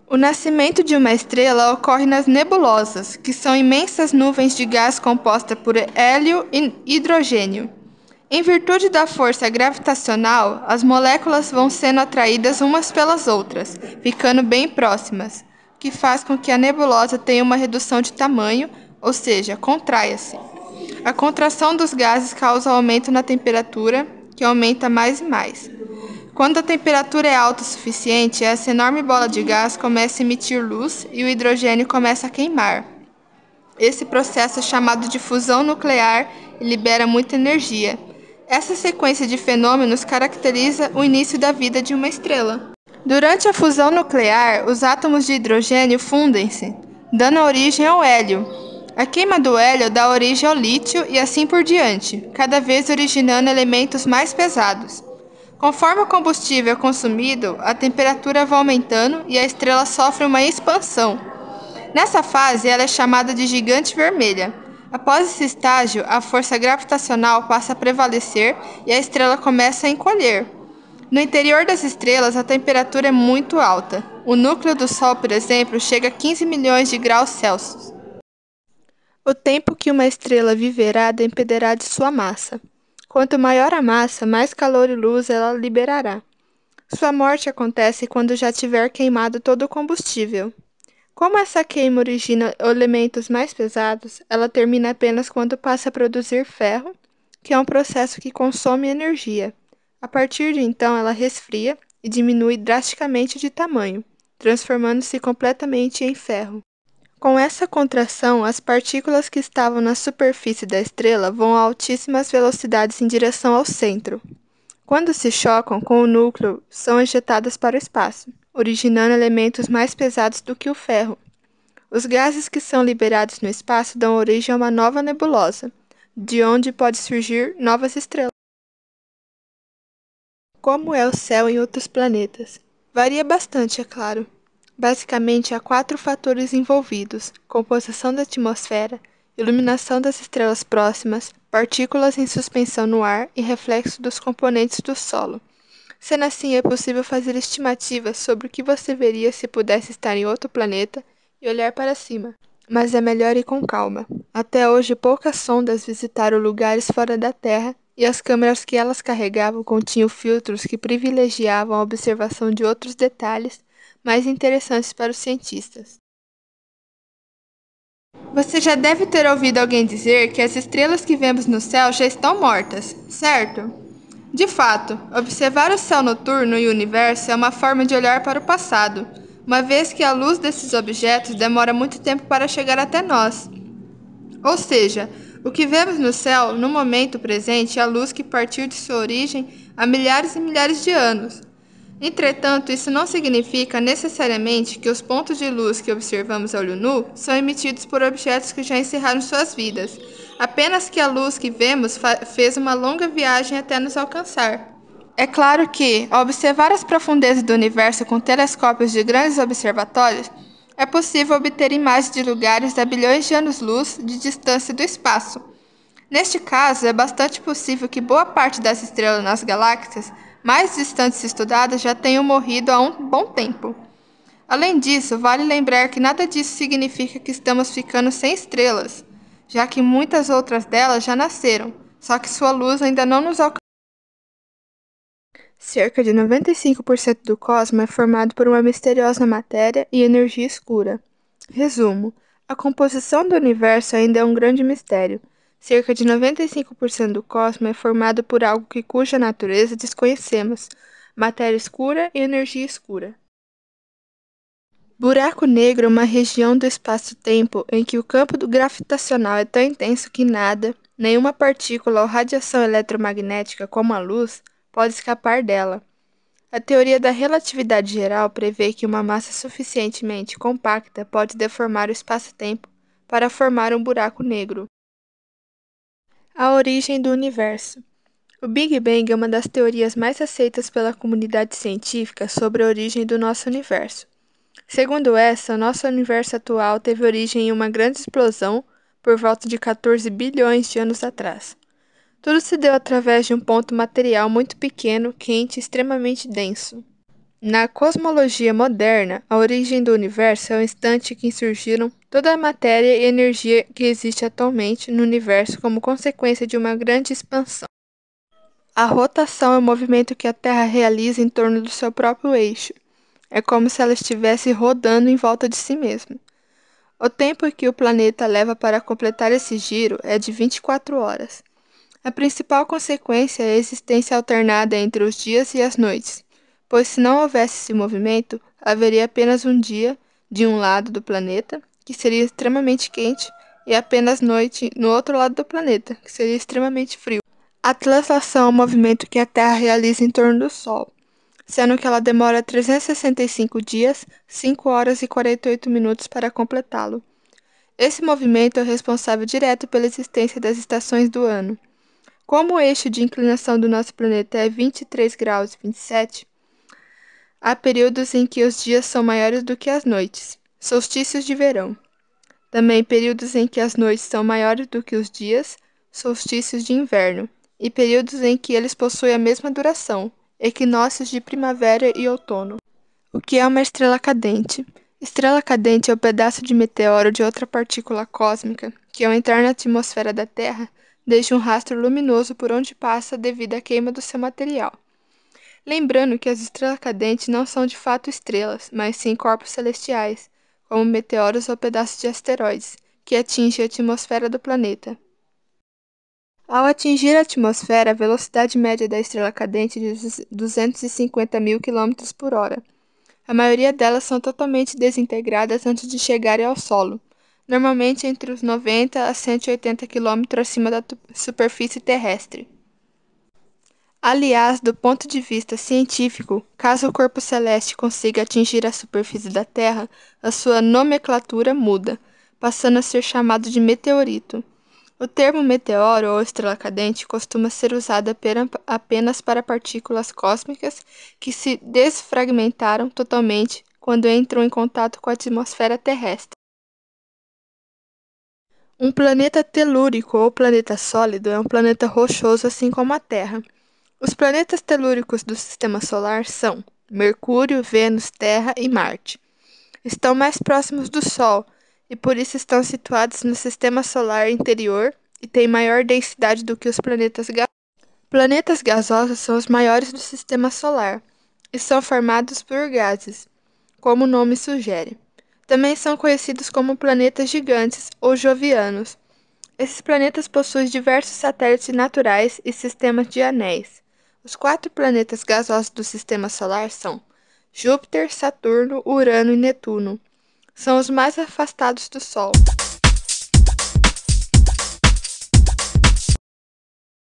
O nascimento de uma estrela ocorre nas nebulosas, que são imensas nuvens de gás composta por hélio e hidrogênio. Em virtude da força gravitacional, as moléculas vão sendo atraídas umas pelas outras, ficando bem próximas, o que faz com que a nebulosa tenha uma redução de tamanho, ou seja, contraia-se. A contração dos gases causa aumento na temperatura, que aumenta mais e mais. Quando a temperatura é alta o suficiente, essa enorme bola de gás começa a emitir luz e o hidrogênio começa a queimar. Esse processo é chamado de fusão nuclear e libera muita energia. Essa sequência de fenômenos caracteriza o início da vida de uma estrela. Durante a fusão nuclear, os átomos de hidrogênio fundem-se, dando origem ao hélio. A queima do hélio dá origem ao lítio e assim por diante, cada vez originando elementos mais pesados. Conforme o combustível é consumido, a temperatura vai aumentando e a estrela sofre uma expansão. Nessa fase, ela é chamada de gigante vermelha. Após esse estágio, a força gravitacional passa a prevalecer e a estrela começa a encolher. No interior das estrelas, a temperatura é muito alta. O núcleo do Sol, por exemplo, chega a 15 milhões de graus Celsius. O tempo que uma estrela viverá dependerá de sua massa. Quanto maior a massa, mais calor e luz ela liberará. Sua morte acontece quando já tiver queimado todo o combustível. Como essa queima origina elementos mais pesados, ela termina apenas quando passa a produzir ferro, que é um processo que consome energia. A partir de então, ela resfria e diminui drasticamente de tamanho, transformando-se completamente em ferro. Com essa contração, as partículas que estavam na superfície da estrela vão a altíssimas velocidades em direção ao centro. Quando se chocam com o núcleo, são ejetadas para o espaço, originando elementos mais pesados do que o ferro. Os gases que são liberados no espaço dão origem a uma nova nebulosa, de onde pode surgir novas estrelas. Como é o céu em outros planetas? Varia bastante, é claro. Basicamente, há 4 fatores envolvidos: composição da atmosfera, iluminação das estrelas próximas, partículas em suspensão no ar e reflexo dos componentes do solo. Sendo assim, é possível fazer estimativas sobre o que você veria se pudesse estar em outro planeta e olhar para cima. Mas é melhor ir com calma. Até hoje, poucas sondas visitaram lugares fora da Terra e as câmeras que elas carregavam continham filtros que privilegiavam a observação de outros detalhes mais interessantes para os cientistas. Você já deve ter ouvido alguém dizer que as estrelas que vemos no céu já estão mortas, certo? De fato, observar o céu noturno e o universo é uma forma de olhar para o passado, uma vez que a luz desses objetos demora muito tempo para chegar até nós. Ou seja, o que vemos no céu, no momento presente, é a luz que partiu de sua origem há milhares e milhares de anos. Entretanto, isso não significa necessariamente que os pontos de luz que observamos a olho nu são emitidos por objetos que já encerraram suas vidas, apenas que a luz que vemos fez uma longa viagem até nos alcançar. É claro que, ao observar as profundezas do universo com telescópios de grandes observatórios, é possível obter imagens de lugares a bilhões de anos-luz de distância do espaço. Neste caso, é bastante possível que boa parte das estrelas nas galáxias mais distantes estudadas já tenham morrido há um bom tempo. Além disso, vale lembrar que nada disso significa que estamos ficando sem estrelas, já que muitas outras delas já nasceram, só que sua luz ainda não nos alcançou. Cerca de 95% do cosmos é formado por uma misteriosa matéria e energia escura. Resumo: a composição do universo ainda é um grande mistério. Cerca de 95% do cosmos é formado por algo cuja natureza desconhecemos: matéria escura e energia escura. Buraco negro é uma região do espaço-tempo em que o campo gravitacional é tão intenso que nada, nenhuma partícula ou radiação eletromagnética como a luz, pode escapar dela. A teoria da relatividade geral prevê que uma massa suficientemente compacta pode deformar o espaço-tempo para formar um buraco negro. A origem do universo. O Big Bang é uma das teorias mais aceitas pela comunidade científica sobre a origem do nosso universo. Segundo essa, o nosso universo atual teve origem em uma grande explosão por volta de 14 bilhões de anos atrás. Tudo se deu através de um ponto material muito pequeno, quente e extremamente denso. Na cosmologia moderna, a origem do universo é o instante em que surgiram toda a matéria e energia que existe atualmente no universo como consequência de uma grande expansão. A rotação é o movimento que a Terra realiza em torno do seu próprio eixo. É como se ela estivesse rodando em volta de si mesma. O tempo que o planeta leva para completar esse giro é de 24 horas. A principal consequência é a existência alternada entre os dias e as noites, pois se não houvesse esse movimento, haveria apenas um dia de um lado do planeta, que seria extremamente quente, e apenas noite no outro lado do planeta, que seria extremamente frio. A translação é o movimento que a Terra realiza em torno do Sol, sendo que ela demora 365 dias, 5 horas e 48 minutos para completá-lo. Esse movimento é o responsável direto pela existência das estações do ano. Como o eixo de inclinação do nosso planeta é 23 graus e 27, há períodos em que os dias são maiores do que as noites, solstícios de verão. Também períodos em que as noites são maiores do que os dias, solstícios de inverno, e períodos em que eles possuem a mesma duração, equinócios de primavera e outono. O que é uma estrela cadente? Estrela cadente é o pedaço de meteoro de outra partícula cósmica que, ao entrar na atmosfera da Terra, deixa um rastro luminoso por onde passa devido à queima do seu material. Lembrando que as estrelas cadentes não são de fato estrelas, mas sim corpos celestiais, como meteoros ou pedaços de asteroides, que atingem a atmosfera do planeta. Ao atingir a atmosfera, a velocidade média da estrela cadente é de 250 mil quilômetros por hora. A maioria delas são totalmente desintegradas antes de chegarem ao solo, normalmente entre os 90 a 180 quilômetros acima da superfície terrestre. Aliás, do ponto de vista científico, caso o corpo celeste consiga atingir a superfície da Terra, a sua nomenclatura muda, passando a ser chamado de meteorito. O termo meteoro ou estrela cadente costuma ser usado apenas para partículas cósmicas que se desfragmentaram totalmente quando entram em contato com a atmosfera terrestre. Um planeta telúrico ou planeta sólido é um planeta rochoso assim como a Terra. Os planetas telúricos do Sistema Solar são Mercúrio, Vênus, Terra e Marte. Estão mais próximos do Sol e por isso estão situados no Sistema Solar interior e têm maior densidade do que os planetas gasosos. Planetas gasosos são os maiores do Sistema Solar e são formados por gases, como o nome sugere. Também são conhecidos como planetas gigantes ou jovianos. Esses planetas possuem diversos satélites naturais e sistemas de anéis. Os 4 planetas gasosos do Sistema Solar são Júpiter, Saturno, Urano e Netuno. São os mais afastados do Sol.